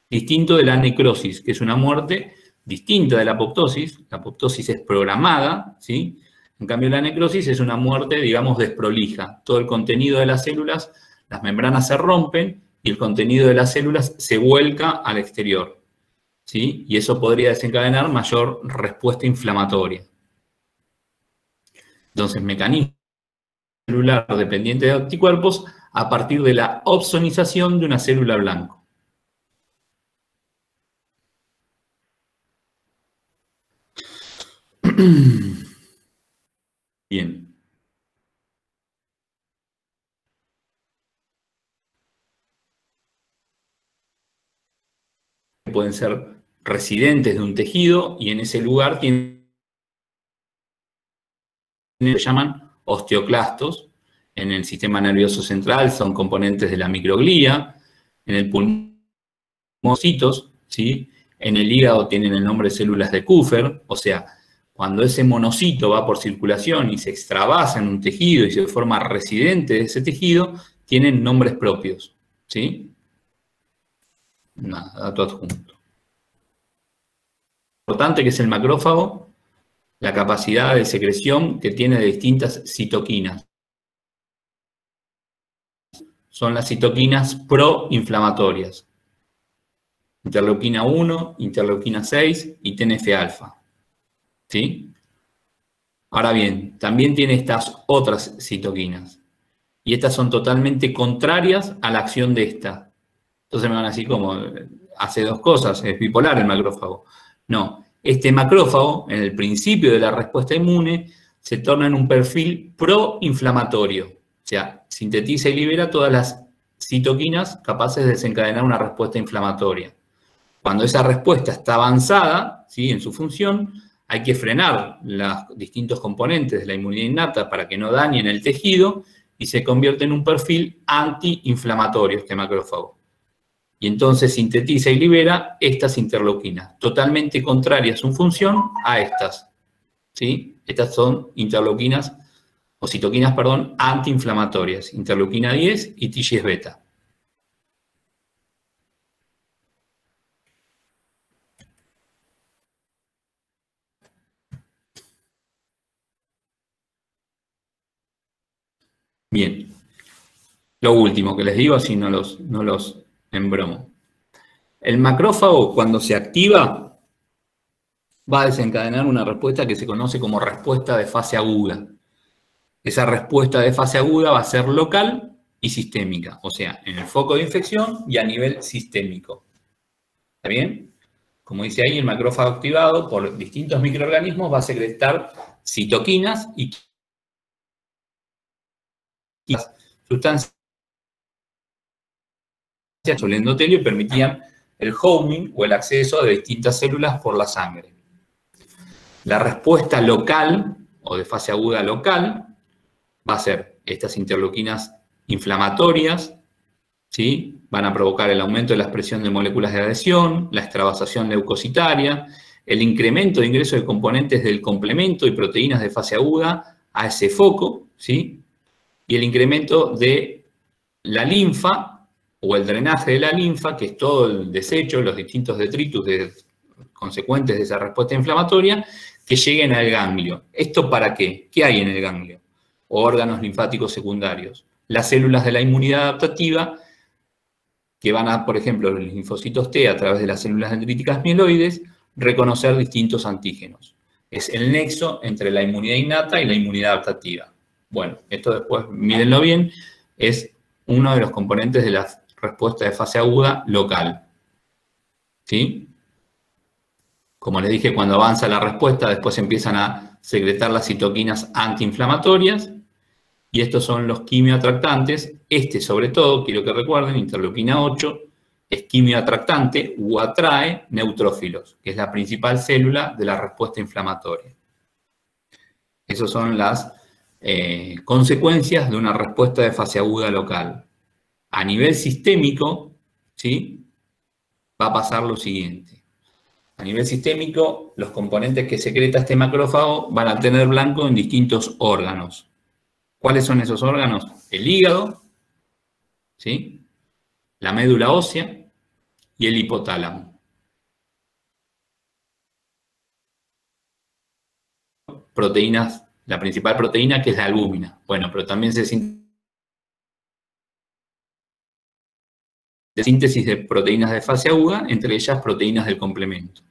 Distinto de la necrosis, que es una muerte distinta de la apoptosis. La apoptosis es programada, ¿sí? En cambio, la necrosis es una muerte, digamos, desprolija. Todo el contenido de las células, las membranas se rompen y el contenido de las células se vuelca al exterior, ¿sí? Y eso podría desencadenar mayor respuesta inflamatoria. Entonces, mecanismo celular dependiente de anticuerpos a partir de la opsonización de una célula blanco. Bien. Pueden ser residentes de un tejido y en ese lugar se llaman osteoclastos. En el sistema nervioso central son componentes de la microglía, en el pulmón monocitos, ¿sí? En el hígado tienen el nombre de células de Kupffer, o sea, cuando ese monocito va por circulación y se extravasa en un tejido y se forma residente de ese tejido, tienen nombres propios, ¿sí? Nada, dato adjunto. Importante que es el macrófago, la capacidad de secreción que tiene de distintas citoquinas. Son las citoquinas proinflamatorias. Interleuquina 1, interleuquina 6 y TNF-alfa. ¿Sí? Ahora bien, también tiene estas otras citoquinas. Y estas son totalmente contrarias a la acción de esta. Entonces me van a decir como, hace dos cosas, es bipolar el macrófago. No, este macrófago, en el principio de la respuesta inmune, se torna en un perfil proinflamatorio. O sea, sintetiza y libera todas las citoquinas capaces de desencadenar una respuesta inflamatoria. Cuando esa respuesta está avanzada, ¿sí?, en su función, hay que frenar los distintos componentes de la inmunidad innata para que no dañen el tejido y se convierte en un perfil antiinflamatorio este macrófago. Y entonces sintetiza y libera estas interleuquinas, totalmente contrarias en función a estas, ¿sí? Estas son interleuquinas, o citoquinas, perdón, antiinflamatorias, interleuquina 10 y TGF beta. Bien, lo último que les digo, así no los embromo. El macrófago, cuando se activa, va a desencadenar una respuesta que se conoce como respuesta de fase aguda. Esa respuesta de fase aguda va a ser local y sistémica, o sea, en el foco de infección y a nivel sistémico. ¿Está bien? Como dice ahí, el macrófago activado por distintos microorganismos va a secretar citoquinas y sustancias sobre el endotelio permitían el homing o el acceso de distintas células por la sangre. La respuesta local o de fase aguda local va a ser estas interleuquinas inflamatorias, ¿sí? Van a provocar el aumento de la expresión de moléculas de adhesión, la extravasación leucocitaria, el incremento de ingreso de componentes del complemento y proteínas de fase aguda a ese foco, ¿sí? Y el incremento de la linfa o el drenaje de la linfa, que es todo el desecho, los distintos detritus consecuentes de esa respuesta inflamatoria, que lleguen al ganglio. ¿Esto para qué? ¿Qué hay en el ganglio? O órganos linfáticos secundarios. Las células de la inmunidad adaptativa, que van a, por ejemplo, los linfocitos T a través de las células dendríticas mieloides, reconocer distintos antígenos. Es el nexo entre la inmunidad innata y la inmunidad adaptativa. Bueno, esto después, mírenlo bien, es uno de los componentes de la respuesta de fase aguda local. ¿Sí? Como les dije, cuando avanza la respuesta, después empiezan a secretar las citoquinas antiinflamatorias, y estos son los quimioatractantes. Este, sobre todo, quiero que recuerden, interleuquina 8, es quimioatractante o atrae neutrófilos, que es la principal célula de la respuesta inflamatoria. Esas son las consecuencias de una respuesta de fase aguda local. A nivel sistémico, ¿sí?, va a pasar lo siguiente. A nivel sistémico, los componentes que secreta este macrófago van a tener blanco en distintos órganos. ¿Cuáles son esos órganos? El hígado, ¿sí?, la médula ósea y el hipotálamo. Proteínas, la principal proteína, que es la albúmina. Bueno, pero también se síntesis de proteínas de fase aguda, entre ellas proteínas del complemento.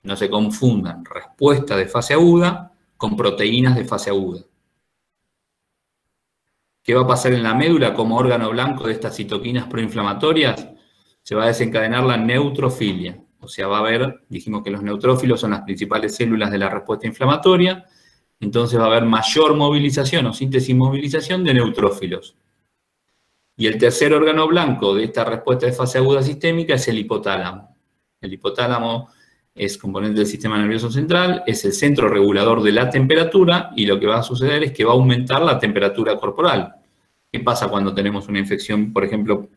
No se confundan respuesta de fase aguda con proteínas de fase aguda. ¿Qué va a pasar en la médula como órgano blanco de estas citoquinas proinflamatorias? Se va a desencadenar la neutrofilia. O sea, va a haber, dijimos que los neutrófilos son las principales células de la respuesta inflamatoria, entonces va a haber mayor movilización o síntesis y movilización de neutrófilos. Y el tercer órgano blanco de esta respuesta de fase aguda sistémica es el hipotálamo. El hipotálamo es componente del sistema nervioso central, es el centro regulador de la temperatura, y lo que va a suceder es que va a aumentar la temperatura corporal. ¿Qué pasa cuando tenemos una infección, por ejemplo,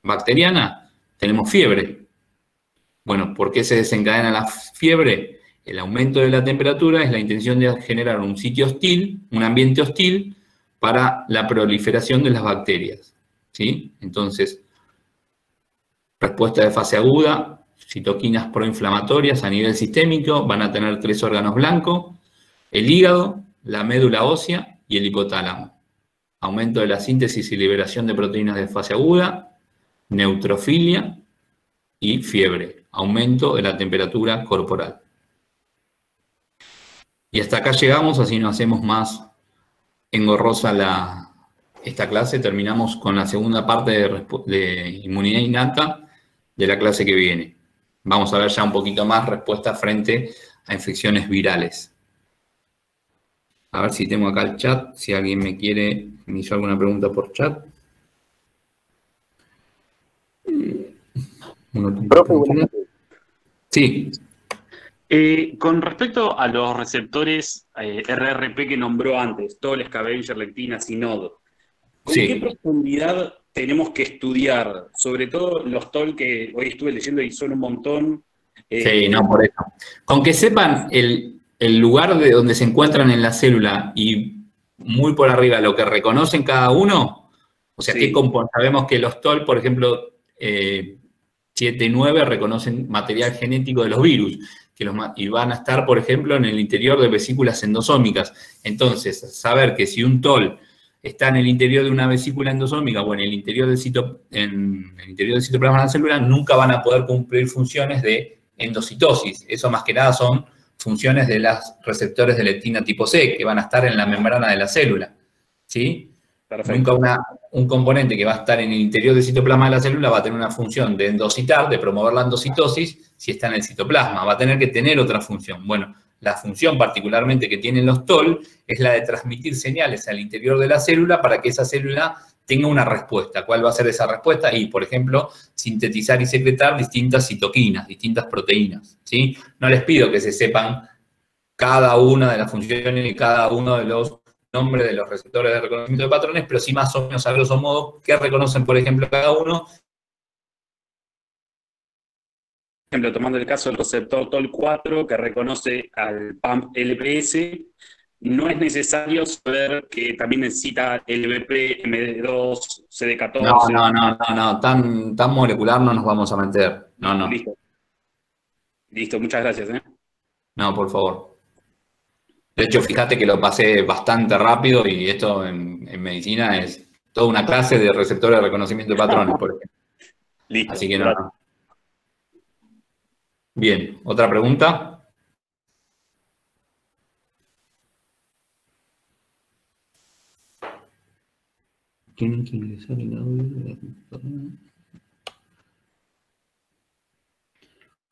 bacteriana? Tenemos fiebre. Bueno, ¿por qué se desencadena la fiebre? El aumento de la temperatura es la intención de generar un sitio hostil, un ambiente hostil, para la proliferación de las bacterias. ¿Sí? Entonces, respuesta de fase aguda, citoquinas proinflamatorias a nivel sistémico, van a tener 3 órganos blancos: el hígado, la médula ósea y el hipotálamo. Aumento de la síntesis y liberación de proteínas de fase aguda, neutrofilia y fiebre. Aumento de la temperatura corporal. Y hasta acá llegamos, así no hacemos más engorrosa esta clase. Terminamos con la segunda parte de inmunidad innata de la clase que viene. Vamos a ver ya un poquito más respuesta frente a infecciones virales. A ver si tengo acá el chat, si alguien me hizo alguna pregunta por chat. Profe, Sí, Con respecto a los receptores RRP que nombró antes, TOL, scavenger, lectina, sinodo, ¿con qué sí. profundidad tenemos que estudiar? Sobre todo los TOL que hoy estuve leyendo y son un montón. Sí, no, por eso. Con que sepan el lugar de donde se encuentran en la célula y muy por arriba lo que reconocen cada uno, o sea, Sí. sabemos que los TOL, por ejemplo, 7 y 9 reconocen material genético de los virus, y van a estar, por ejemplo, en el interior de vesículas endosómicas. Entonces, saber que si un TOL está en el interior de una vesícula endosómica o en el interior del citoplasma de la célula, nunca van a poder cumplir funciones de endocitosis. Eso más que nada son funciones de los receptores de lectina tipo C, que van a estar en la membrana de la célula. ¿Sí? Perfecto. Nunca un componente que va a estar en el interior del citoplasma de la célula va a tener una función de endocitar, de promover la endocitosis, si está en el citoplasma. Va a tener que tener otra función. Bueno, la función particularmente que tienen los TOL es la de transmitir señales al interior de la célula para que esa célula tenga una respuesta. ¿Cuál va a ser esa respuesta? Y, por ejemplo, sintetizar y secretar distintas citoquinas, distintas proteínas. ¿Sí? No les pido que se sepan cada una de las funciones y cada uno de los nombres de los receptores de reconocimiento de patrones, pero sí más o menos a grosso modo qué reconocen, por ejemplo, cada uno. Por ejemplo, tomando el caso del receptor TOL4 que reconoce al PAMP LPS, no es necesario saber que también necesita LBP, MD2, CD14. No, tan molecular no nos vamos a meter. No. Listo, muchas gracias. No, por favor. De hecho, fíjate que lo pasé bastante rápido y esto en medicina es toda una clase de receptores de reconocimiento de patrones, por ejemplo. Listo. Así que no. Bien, ¿otra pregunta? Tienen que ingresar el audio de la computadora.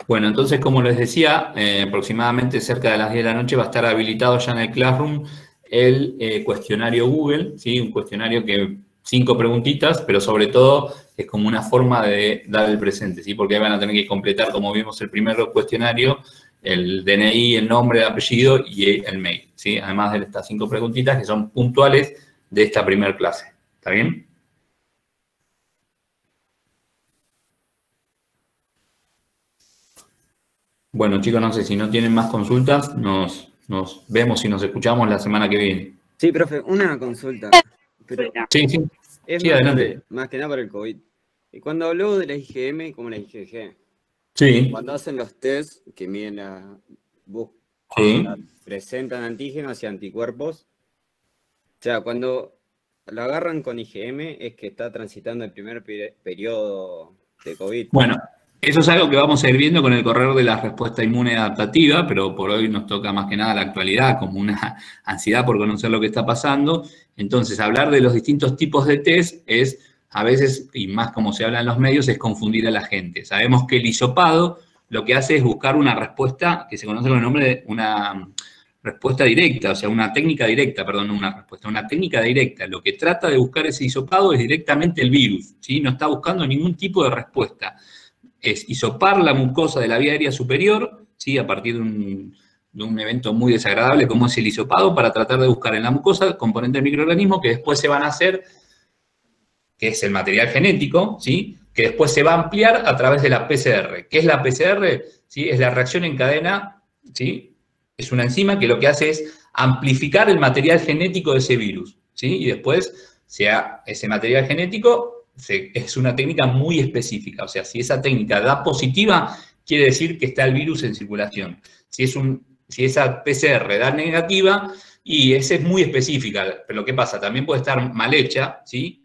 Bueno, entonces, como les decía, aproximadamente cerca de las 10 de la noche va a estar habilitado ya en el Classroom el cuestionario Google, ¿sí? Un cuestionario que 5 preguntitas, pero sobre todo es como una forma de dar el presente, ¿sí? Porque ahí van a tener que completar, como vimos el primer cuestionario, el DNI, el nombre, el apellido y el mail, ¿sí? Además de estas 5 preguntitas que son puntuales de esta primera clase. ¿Está bien? Bueno, chicos, no sé si no tienen más consultas, nos vemos y nos escuchamos la semana que viene. Sí, profe, una consulta. Pero Sí, es sí, más, adelante. más que nada por el COVID. Y cuando habló de la IgM como la IgG, Sí, cuando hacen los test que miden sí. presentan antígenos y anticuerpos, o sea, cuando lo agarran con IgM es que está transitando el primer periodo de COVID. Bueno, eso es algo que vamos a ir viendo con el correr de la respuesta inmune adaptativa, pero por hoy nos toca más que nada la actualidad, como una ansiedad por conocer lo que está pasando. Entonces, hablar de los distintos tipos de test es, a veces, y más como se habla en los medios, es confundir a la gente. Sabemos que el hisopado lo que hace es buscar una respuesta que se conoce con el nombre de una respuesta directa, o sea, una técnica directa, perdón, no una respuesta, una técnica directa. Lo que trata de buscar ese hisopado es directamente el virus, ¿sí? No está buscando ningún tipo de respuesta. Es hisopar la mucosa de la vía aérea superior, ¿sí? A partir de un evento muy desagradable como es el hisopado, para tratar de buscar en la mucosa componentes del microorganismo que después se van a hacer, que es el material genético, ¿sí? Que después se va a ampliar a través de la PCR. ¿Qué es la PCR? ¿Sí? Es la reacción en cadena, ¿sí? Es una enzima que lo que hace es amplificar el material genético de ese virus, ¿sí? Y después, ese material genético es una técnica muy específica. O sea, si esa técnica da positiva, quiere decir que está el virus en circulación. Si esa PCR da negativa, y esa es muy específica. Pero ¿qué pasa? También puede estar mal hecha, ¿sí?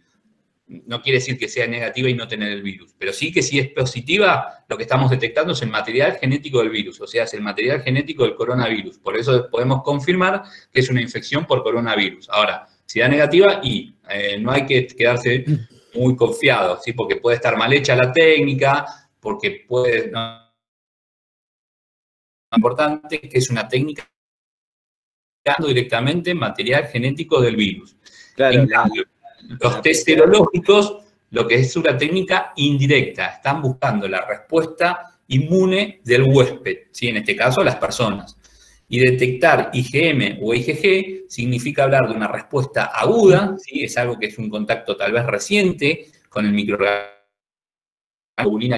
No quiere decir que sea negativa y no tener el virus, pero sí que si es positiva, lo que estamos detectando es el material genético del virus, o sea, es el material genético del coronavirus. Por eso podemos confirmar que es una infección por coronavirus. Ahora, si da negativa, no hay que quedarse muy confiado, ¿sí? Porque puede estar mal hecha la técnica, porque puede... No, lo importante es que es una técnica directamente material genético del virus. Claro, Los test serológicos, lo que es una técnica indirecta, están buscando la respuesta inmune del huésped, ¿sí? En este caso, las personas. Y detectar IgM o IgG significa hablar de una respuesta aguda, ¿sí? Es algo que es un contacto tal vez reciente con el microorganismo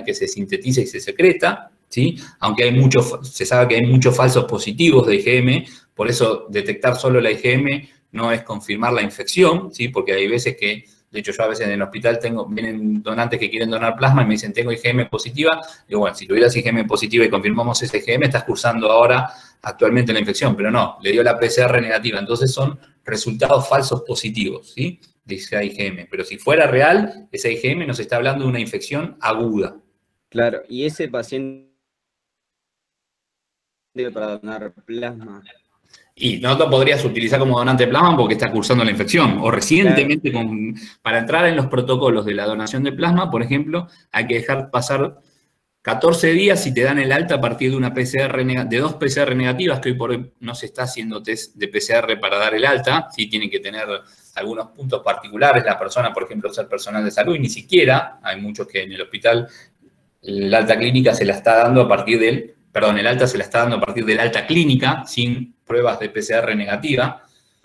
que se sintetiza y se secreta, ¿sí? Aunque se sabe que hay muchos falsos positivos de IgM, por eso detectar solo la IgM no es confirmar la infección, ¿sí? Porque hay veces que, de hecho yo a veces en el hospital vienen donantes que quieren donar plasma y me dicen tengo IgM positiva, y bueno, si tuvieras IgM positiva y confirmamos ese IgM, estás cursando ahora actualmente la infección, pero no, le dio la PCR negativa, entonces son resultados falsos positivos, ¿sí? Dice IgM, pero si fuera real, esa IgM nos está hablando de una infección aguda. Claro, y ese paciente para donar plasma. Y no lo podrías utilizar como donante de plasma porque está cursando la infección. O recientemente, Claro. Para entrar en los protocolos de la donación de plasma, por ejemplo, hay que dejar pasar 14 días si te dan el alta a partir de una PCR de 2 PCR negativas, que hoy por hoy no se está haciendo test de PCR para dar el alta. Sí tiene que tener algunos puntos particulares la persona, por ejemplo, ser personal de salud, y ni siquiera, hay muchos que en el hospital el alta clínica se la está dando a partir del, perdón, el alta se la está dando a partir del alta clínica, sin pruebas de PCR negativa,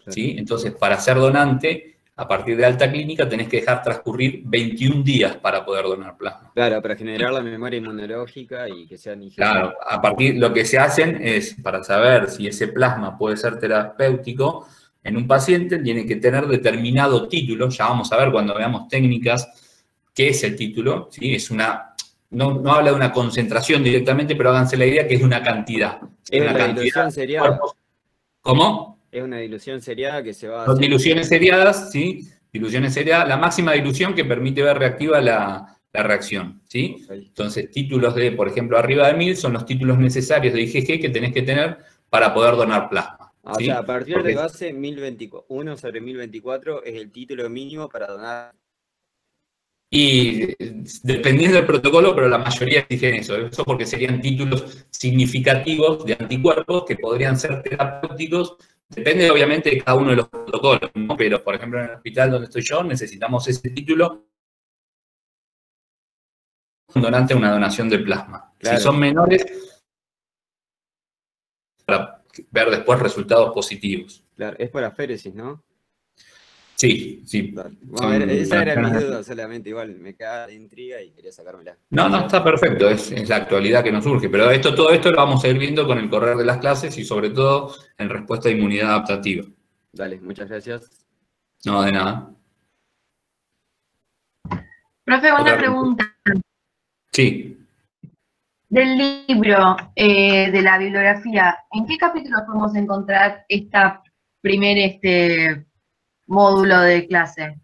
¿sí? Entonces, para ser donante, a partir de alta clínica tenés que dejar transcurrir 21 días para poder donar plasma. Claro, para generar la memoria inmunológica y que sean IgG. Claro, a partir, lo que se hacen es, para saber si ese plasma puede ser terapéutico en un paciente, tiene que tener determinado título, ya vamos a ver cuando veamos técnicas qué es el título, ¿sí? Es una... No habla de una concentración directamente, pero háganse la idea que es de una cantidad. Es una una cantidad dilución seriada. ¿Cómo? Es una dilución seriada que se va a Son hacer. diluciones seriadas, ¿sí? Diluciones seriadas, la máxima dilución que permite ver reactiva la reacción, ¿sí? Okay. Entonces, títulos de, por ejemplo, arriba de 1000 son los títulos necesarios de IgG que tenés que tener para poder donar plasma. O ¿sí? sea, a partir Porque de base 1/1024 es el título mínimo para donar. y dependiendo del protocolo, pero la mayoría exigen eso porque serían títulos significativos de anticuerpos que podrían ser terapéuticos, depende obviamente de cada uno de los protocolos, ¿no? Pero por ejemplo en el hospital donde estoy yo necesitamos ese título un donante a una donación de plasma. Claro. Si son menores, para ver después resultados positivos. Claro, es para féresis, ¿no? Sí, sí. Bueno, esa era mi duda solamente, igual me caga de intriga y quería sacármela. No, está perfecto, es la actualidad que nos surge, pero todo esto lo vamos a ir viendo con el correr de las clases y sobre todo en respuesta a inmunidad adaptativa. Dale, muchas gracias. No, de nada. Profe, una pregunta. Sí. Del libro, de la bibliografía, ¿en qué capítulo podemos encontrar esta primer módulo de clase?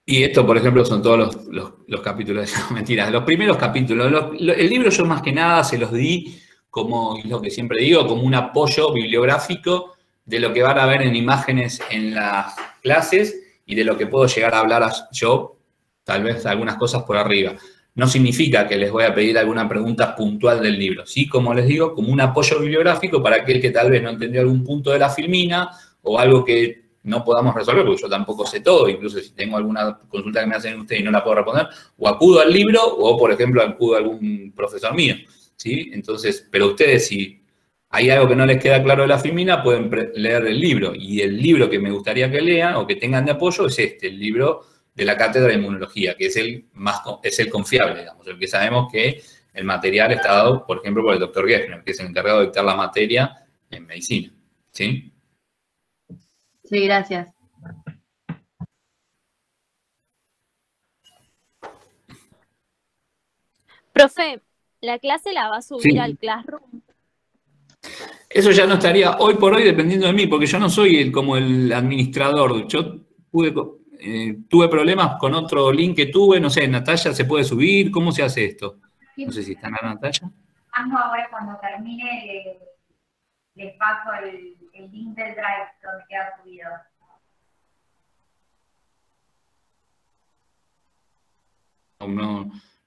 Y esto, por ejemplo, son todos los capítulos, no, mentiras, los primeros capítulos. El libro yo más que nada se los di, como es lo que siempre digo, como un apoyo bibliográfico de lo que van a ver en imágenes en las clases y de lo que puedo llegar a hablar yo, tal vez algunas cosas por arriba. No significa que les voy a pedir alguna pregunta puntual del libro, ¿sí? Como les digo, como un apoyo bibliográfico para aquel que tal vez no entendió algún punto de la filmina o algo que no podamos resolver, porque yo tampoco sé todo, incluso si tengo alguna consulta que me hacen ustedes y no la puedo responder, o acudo al libro o, por ejemplo, acudo a algún profesor mío, ¿sí? Entonces, pero ustedes, si hay algo que no les queda claro de la filmina, pueden leer el libro, y el libro que me gustaría que lean o que tengan de apoyo es el libro de la Cátedra de Inmunología, que es el confiable, digamos, el que sabemos que el material está dado, por ejemplo, por el doctor Geffner, que es el encargado de dictar la materia en medicina, ¿sí? Sí, gracias. Profe, ¿la clase la va a subir al Classroom? Eso ya no estaría hoy por hoy dependiendo de mí, porque yo no soy como el administrador. Yo tuve problemas con otro link que tuve, no sé, Natalia, ¿se puede subir? ¿Cómo se hace esto? No sé si está en la Natalia. Ahora cuando termine les paso el link del Drive donde queda subido.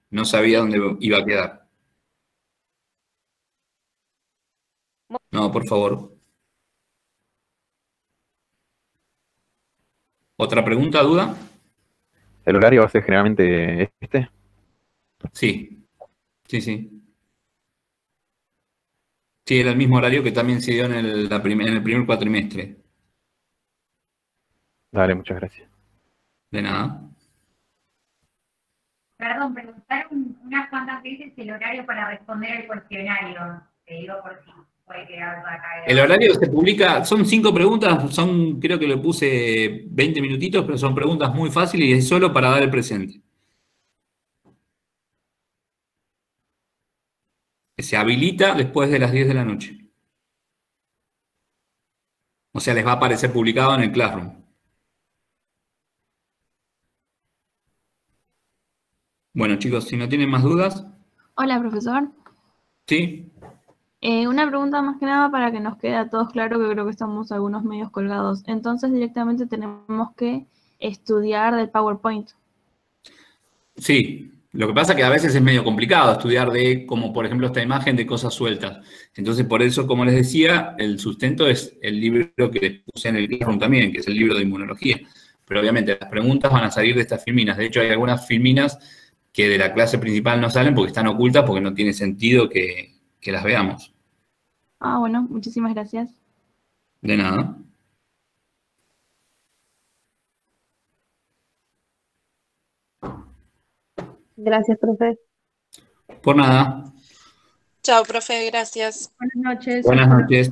No sabía dónde iba a quedar. No, por favor. ¿Otra pregunta, duda? ¿El horario va a ser generalmente este? Sí, sí, sí. Sí, era el mismo horario que también se dio en el primer cuatrimestre. Dale, muchas gracias. De nada. Perdón, preguntaron unas cuantas veces el horario para responder el cuestionario. Te digo por si puede quedar acá. El horario se publica, son 5 preguntas, creo que le puse 20 minutitos, pero son preguntas muy fáciles y es solo para dar el presente. Se habilita después de las 10 de la noche. O sea, les va a aparecer publicado en el Classroom. Bueno, chicos, si no tienen más dudas, Hola, profesor. ¿sí? Una pregunta más que nada para que nos quede a todos claro, que creo que estamos algunos medios colgados. Entonces, directamente tenemos que estudiar del PowerPoint. Sí. Lo que pasa es que a veces es medio complicado estudiar como por ejemplo esta imagen de cosas sueltas. Entonces, por eso, como les decía, el sustento es el libro que les puse en el Classroom también, que es el libro de inmunología. Pero obviamente las preguntas van a salir de estas filminas. De hecho, hay algunas filminas que de la clase principal no salen porque están ocultas, porque no tiene sentido que las veamos. Ah, bueno, muchísimas gracias. De nada. Gracias, profe. Por nada. Chao, profe, gracias. Buenas noches. Buenas noches.